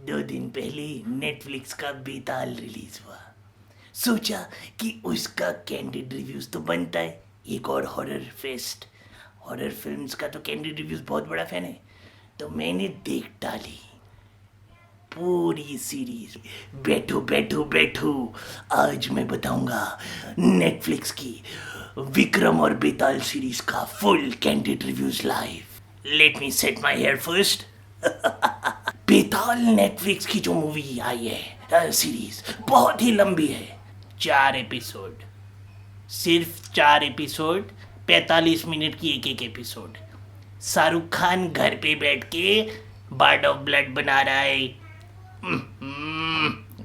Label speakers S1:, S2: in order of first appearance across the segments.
S1: दो दिन पहले नेटफ्लिक्स का बेताल रिलीज हुआ। सोचा कि उसका कैंडिड रिव्यूज तो बनता है। एक और हॉरर फेस्ट, हॉरर फिल्म्स का तो कैंडिड रिव्यूज बहुत बड़ा फैन है। तो मैंने देख डाली पूरी सीरीज। बैठो बैठो बैठो, आज मैं बताऊंगा नेटफ्लिक्स की विक्रम और बेताल सीरीज का full candid reviews live. Let me set my hair first. Betaal Netflix की जो मूवी आई है सीरीज बहुत ही लंबी है। 4 एपिसोड, सिर्फ 4 एपिसोड, 45 मिनट की एक एपिसोड। शाहरुख खान घर पे बैठ के बार्ड ऑफ ब्लड बना रहा है।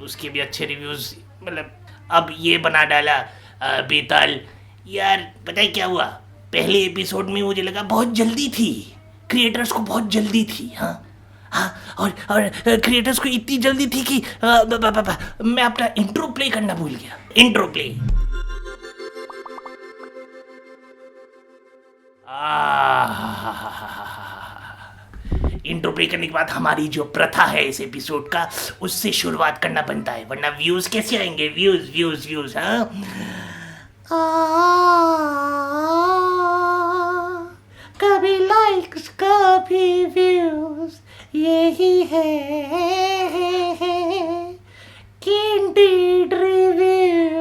S1: उसके भी अच्छे रिव्यूज, मतलब अब ये बना डाला बेताल। यार पता है क्या हुआ, पहले एपिसोड में मुझे लगा बहुत जल्दी थी, क्रिएटर्स को बहुत जल्दी थी। हाँ हाँ, और क्रिएटर्स को इतनी जल्दी थी कि मैं अपना इंट्रो प्ले करना भूल गया। Intro play. इंट्रो प्ले करने के बाद हमारी जो प्रथा है इस एपिसोड का, उससे शुरुआत करना बनता है, वरना व्यूज कैसे आएंगे? Views views views. हाँ, कभी लाइक्स कभी व्यूज, यही है कैंडिड रिव्यूज।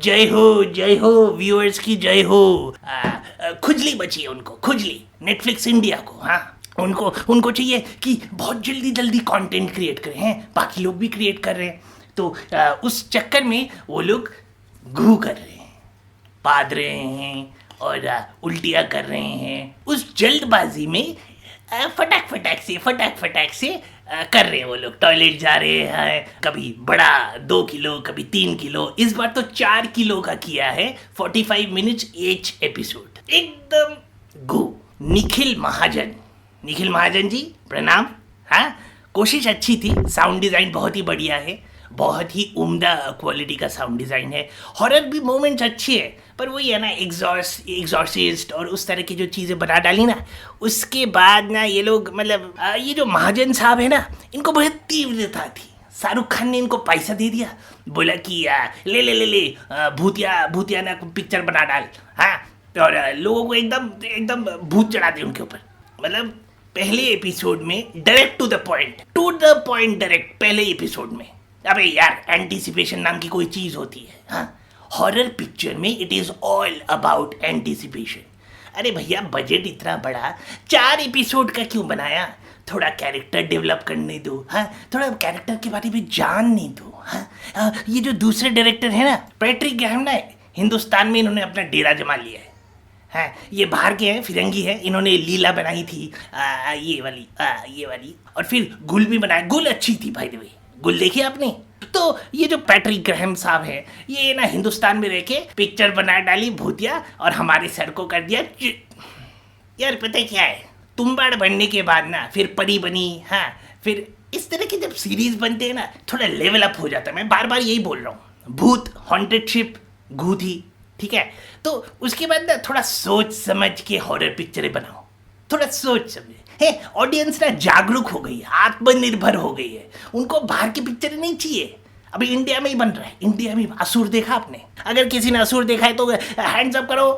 S1: जय हो व्यूअर्स की जय हो। खुजली बची है उनको, खुजली नेटफ्लिक्स इंडिया को। हाँ, उनको चाहिए कि बहुत जल्दी जल्दी कंटेंट क्रिएट करें। हैं, बाकी लोग भी क्रिएट कर रहे हैं, तो उस चक्कर में वो लोग घू कर रहे हैं, पाद रहे हैं और उल्टियाँ कर रहे हैं। उस जल्दबाजी में फटाक फटाक से कर रहे हैं वो लोग। टॉयलेट जा रहे हैं, कभी बड़ा 2 किलो, कभी 3 किलो। इस बार तो 4 किलो का किया है, 45 मिनट्स एच एपिसोड। एकदम गो। निखिल महाजन जी प्रणाम। हाँ, कोशिश अच्छी थी, साउंड डिज़ाइन बहुत ही बढ़िया है, बहुत ही उम्दा क्वालिटी का साउंड डिज़ाइन है। हॉरर भी मोमेंट्स अच्छे हैं, पर वही है ना, एग्जॉर्सिस्ट और उस तरह की जो चीज़ें बना डाली ना, उसके बाद ना ये लोग, मतलब ये जो महाजन साहब है ना, इनको बहुत तीव्रता थी। शाहरुख खान ने इनको पैसा दे दिया, बोला कि ले भूतिया ना पिक्चर बना डाल। हाँ, और लोगों को एकदम भूत चढ़ा दे उनके ऊपर। मतलब पहले एपिसोड में direct to the point direct पहले एपिसोड में। अबे यार, एंटीसिपेशन नाम की कोई चीज़ होती है। हाँ, हॉरर पिक्चर में it is all about anticipation. अरे भैया, बजट इतना बड़ा, 4 एपिसोड का क्यों बनाया? थोड़ा कैरेक्टर डेवलप करने दो। हाँ, थोड़ा कैरेक्टर के बारे में जानने दो। हाँ, ये जो दूसरे डायरेक्टर है ना, पैट्रिक ग्राहम ना, हिंदुस्तान में इन्होंने अपना डेरा जमा लिया है। हाँ, ये बाहर के हैं, फिरंगी है। इन्होंने लीला बनाई थी, ये वाली, और फिर गुल भी बनाया। गुल अच्छी थी भाई द वे, गुल देखी आपने? तो ये जो पैट्रिक ग्राहम साहब है, ये ना हिंदुस्तान में रह के पिक्चर बना डाली भूतिया, और हमारे सर को कर दिया यार पता है क्या है, तुम्बाड़ बनने के बाद ना फिर परी बनी। हाँ, फिर इस तरह के जब सीरीज बनते हैं ना, थोड़ा लेवल अप हो जाता है। मैं बार बार यही बोल रहा हूँ, भूत, हॉन्टेड शिप, घूथी, ठीक है? तो उसके बाद ना थोड़ा सोच समझ के हॉरर पिक्चरें बनाओ, थोड़ा सोच समझे। है, ऑडियंस ना जागरूक हो गई है, आत्मनिर्भर हो गई है, उनको बाहर की पिक्चरें नहीं चाहिए। अभी इंडिया में ही बन रहा है, इंडिया में असुर देखा आपने? अगर किसी ने असुर देखा है तो हैंड्स अप करो।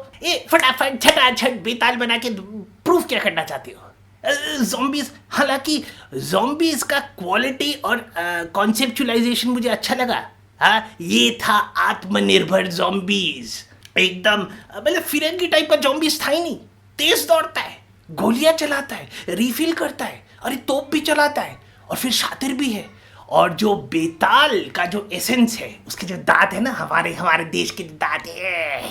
S1: फटाफट छटाछट बेताल बना के प्रूफ क्या करना चाहते हो? ज़ॉम्बीज, हालांकि ज़ॉम्बीज का क्वालिटी और कॉन्सेप्चुलाइजेशन मुझे अच्छा लगा। हाँ, ये था आत्मनिर्भर ज़ॉम्बीज, एकदम मतलब फिरंगी टाइप का ज़ॉम्बीज था ही नहीं। तेज दौड़ता है, गोलियां चलाता है, रिफिल करता है, अरे तोप भी चलाता है, और फिर शातिर भी है। और जो बेताल का जो एसेंस है, उसके जो दांत है ना, हमारे देश के दांत है,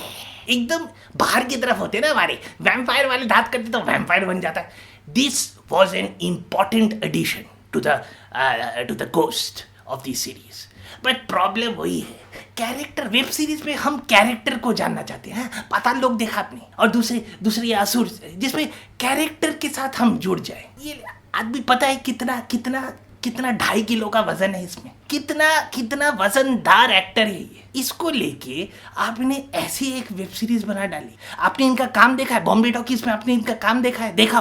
S1: एकदम बाहर की तरफ होते हैं ना, हमारे वैम्पायर वाले दांत करते तो वैम्पायर बन जाता है। This was an important addition to the ghost of this series. But problem वही है, कैरेक्टर। वेब सीरीज में हम कैरेक्टर को जानना चाहते हैं। पाताल लोक देखा आपने? और दूसरे असुर, जिसमें कैरेक्टर के साथ हम जुड़ जाए। ये आदमी पता है कितना कितना 2.5 किलो का वजन है इसमें, कितना कितना वजनदार एक्टर है ये। इसको लेके आपने ऐसी एक वेब सीरीज बना डाली। आपने इनका काम देखा है बॉम्बे टॉकीज में, आपने इनका काम देखा है? देखा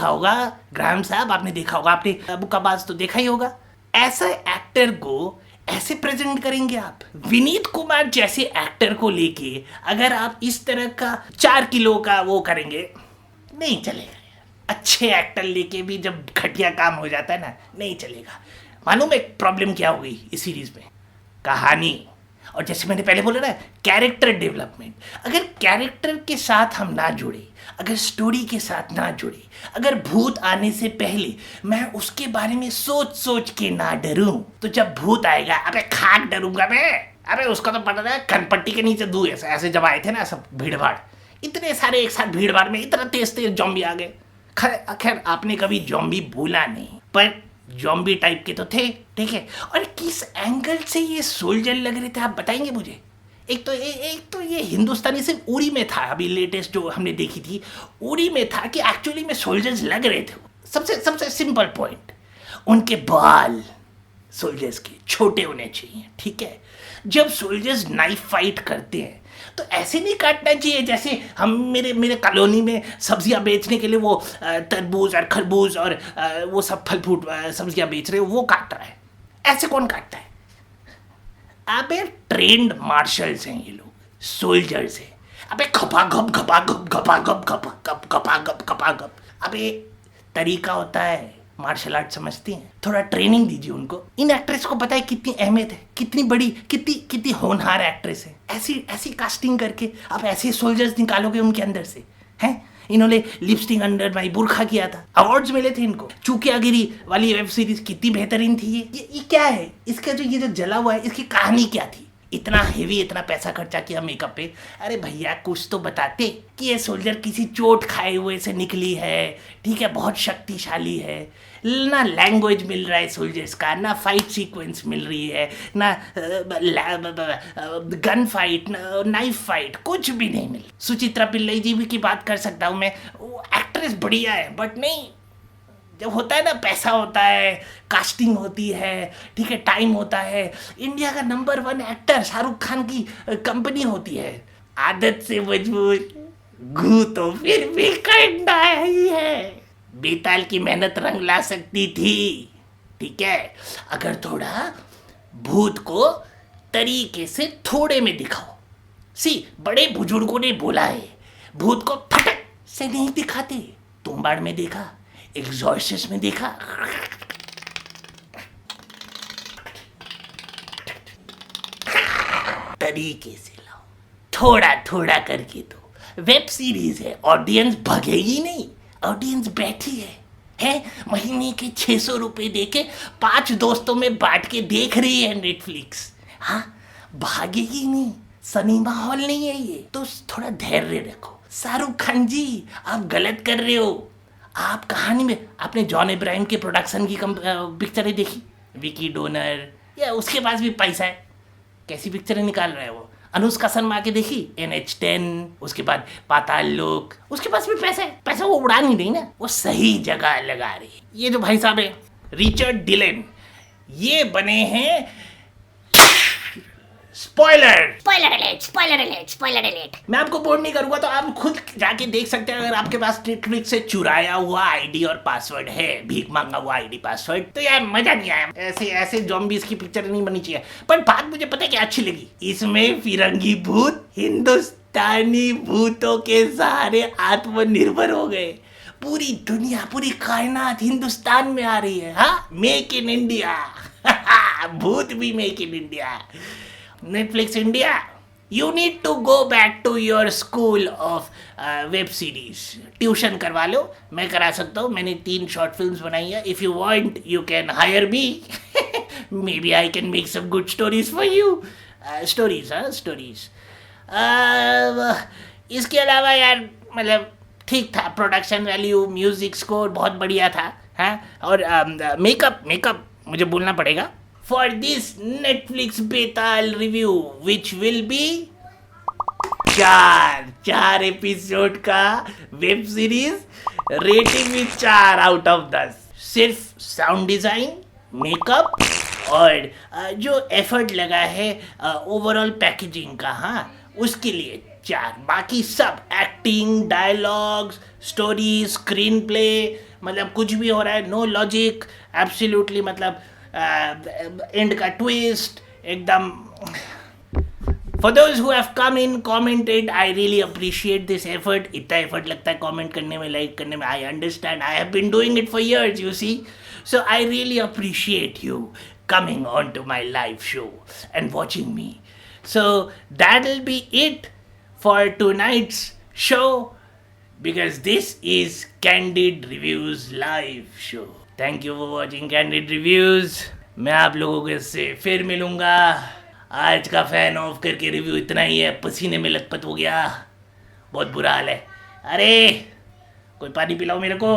S1: होगा ग्राहम साहब, आपने देखा होगा, आपने अबू कबाज तो देखा ही होगा। ऐसा एक्टर को ऐसे प्रेजेंट करेंगे आप? विनीत कुमार जैसे एक्टर को लेके अगर आप इस तरह का 4 किलो का वो करेंगे, नहीं चलेगा। अच्छे एक्टर लेके भी जब घटिया काम हो जाता है ना, नहीं चलेगा। मालूम एक प्रॉब्लम क्या हो गई इस सीरीज में? कहानी, और जैसे मैंने पहले बोला ना, कैरेक्टर डेवलपमेंट। अगर कैरेक्टर के साथ हम ना जुड़े, अगर स्टोरी के साथ ना जुड़े, अगर भूत आने से पहले मैं उसके बारे में सोच सोच के ना डरूं, तो जब भूत आएगा अबे खाक डरूंगा मैं। अबे उसका तो पता था कनपट्टी के नीचे दू ऐसे जब आए थे ना सब भीड़ भाड़, इतने सारे एक साथ भीड़ भाड़ में इतना तेज तेज जॉम्बी आ गए। खैर आपने कभी जॉम्बी बोला नहीं, पर जॉम्बी टाइप के तो थे, ठीक है। और किस एंगल से ये सोल्जर लग रहे थे आप बताएंगे मुझे? एक तो ये हिंदुस्तानी सिर्फ उड़ी में था, अभी लेटेस्ट जो हमने देखी थी उड़ी में था कि एक्चुअली में सोल्जर्स लग रहे थे। सबसे सिंपल पॉइंट, उनके बाल सोल्जर्स के छोटे होने चाहिए, ठीक है। जब सोल्जर्स नाइफ फाइट करते हैं तो ऐसे नहीं काटना चाहिए जैसे हम मेरे कॉलोनी में सब्जियां बेचने के लिए वो तरबूज और खरबूज और वो सब फल फ्रूट सब्जियां बेच रहे हो, वो काट रहा है। ऐसे कौन काटता है? अबे ट्रेंड मार्शल्स हैं ये लोग, सोल्जर्स हैं। अबे खपा घप घपा घप घपा घप घपा घप घपा घप घपा घप। अबे तरीका होता है, मार्शल आर्ट समझती हैं, थोड़ा ट्रेनिंग दीजिए उनको। इन एक्ट्रेस को पता है कितनी अहमियत है, कितनी बड़ी कितनी होनहार एक्ट्रेस है। ऐसी कास्टिंग करके आप ऐसे सोल्जर्स निकालोगे उनके अंदर से, हैं? इन्होंने लिपस्टिक अंडर माई बुरखा किया था, अवार्ड्स मिले थे इनको। चूकियागिरी वाली वेब सीरीज कितनी बेहतरीन थी। ये क्या है इसका ये जो जला हुआ है, इसकी कहानी क्या थी? इतना हेवी, इतना पैसा खर्चा किया मेकअप पे। अरे भैया कुछ तो बताते कि ये सोल्जर किसी चोट खाए हुए से निकली है, ठीक है, बहुत शक्तिशाली है। ना लैंग्वेज मिल रहा है सोल्जर्स का, ना फाइट सीक्वेंस मिल रही है, ना गन फाइट, नाइफ फाइट, कुछ भी नहीं मिल। सुचित्रा पिल्लाई जी भी की बात कर सकता हूँ मैं, वो एक्ट्रेस बढ़िया है, बट नहीं, जब होता है ना, पैसा होता है, कास्टिंग होती है, ठीक है, टाइम होता है। इंडिया का नंबर 1 एक्टर शाहरुख खान की कंपनी होती है। आदत से मजबूर, घू तो फिर भी करना ही है। बेताल की मेहनत रंग ला सकती थी, ठीक है, अगर थोड़ा भूत को तरीके से थोड़े में दिखाओ। बड़े बुजुर्गों ने बोला है, भूत को फटक से नहीं दिखाते। तुम्बाड़ में देखा, एग्जॉर्सिस्ट में देखा, तरीके से लाओ, थोड़ा थोड़ा करके। तो वेब सीरीज है, ऑडियंस भगेगी नहीं, ऑडियंस बैठी है महीने के 600 रुपए देके 5 दोस्तों में बांट के देख रही है नेटफ्लिक्स। हाँ, भागेगी नहीं, सिनेमा हॉल नहीं है ये। तो थोड़ा धैर्य रखो। शाहरुख खान जी, आप गलत कर रहे हो। आप कहानी में, आपने जॉन इब्राहिम के प्रोडक्शन की पिक्चरें देखी? विकी डोनर, या उसके पास भी पैसा है, कैसी पिक्चरें निकाल रहा है वो। अनुष्का शर्मा के देखी NH10, उसके बाद पाताल लोक, उसके पास भी पैसा है, पैसा वो उड़ा नहीं रही ना, वो सही जगह लगा रही है। ये जो भाई साहब है रिचर्ड डिलन, ये बने हैं स्पॉइलर अलर्ट। मैं आपको बोर्ड नहीं करूंगा, तो आप खुद जाके देख सकते हैं। अगर आपके पास नेटफ्लिक्स से चुराया हुआ आईडी और पासवर्ड है, भीख मांगा हुआ आईडी पासवर्ड, तो यार मजा नहीं आया। ऐसे जॉम्बीज की पिक्चर नहीं बनी चाहिए। पर बात मुझे पता है क्या अच्छी लगी, इसमें फिरंगी भूत हिंदुस्तानी भूतों के सहारे आत्मनिर्भर हो गए। पूरी दुनिया, पूरी कायनात हिंदुस्तान में आ रही है। हाँ, मेक इन इंडिया। भूत भी make in India. Netflix India, you need to go back to your school of web series. Tuition करवा लो, मैं करा सकता हूँ। मैंने 3 शॉर्ट फिल्म्स बनाई है। If you want, you can hire me. Maybe I can make some good stories for you. Stories. इसके अलावा यार मतलब ठीक था, प्रोडक्शन वैल्यू, म्यूजिक स्कोर बहुत बढ़िया था। हाँ, और मेकअप मुझे बोलना पड़ेगा। For this Netflix Betaal review, which will be 4 episode का वेब सीरीज, रेटिंग भी 4 out of 10। सिर्फ साउंड डिजाइन, मेकअप और जो एफर्ट लगा है ओवरऑल पैकेजिंग का, हाँ, उसके लिए 4। बाकी सब acting, dialogues, story, screen play, मतलब कुछ भी हो रहा है, नो लॉजिक, एब्सोल्युटली, मतलब एंड का ट्विस्ट एकदम। For those who have come in, commented, I really appreciate this effort. इतना effort लगता है comment करने में, like करने में. I understand. I have been doing it for years, you see. So I really appreciate you coming on to my live show and watching me. So that'll be it for tonight's show, because this is Candid Reviews live show. Thank you for watching Candid Reviews. मैं आप लोगों के से फिर मिलूंगा. आज का fan of करके रिव्यू इतना ही है. पसीने में लथपथ हो गया, बहुत बुरा हाल है. अरे कोई पानी पिलाओ मेरे को.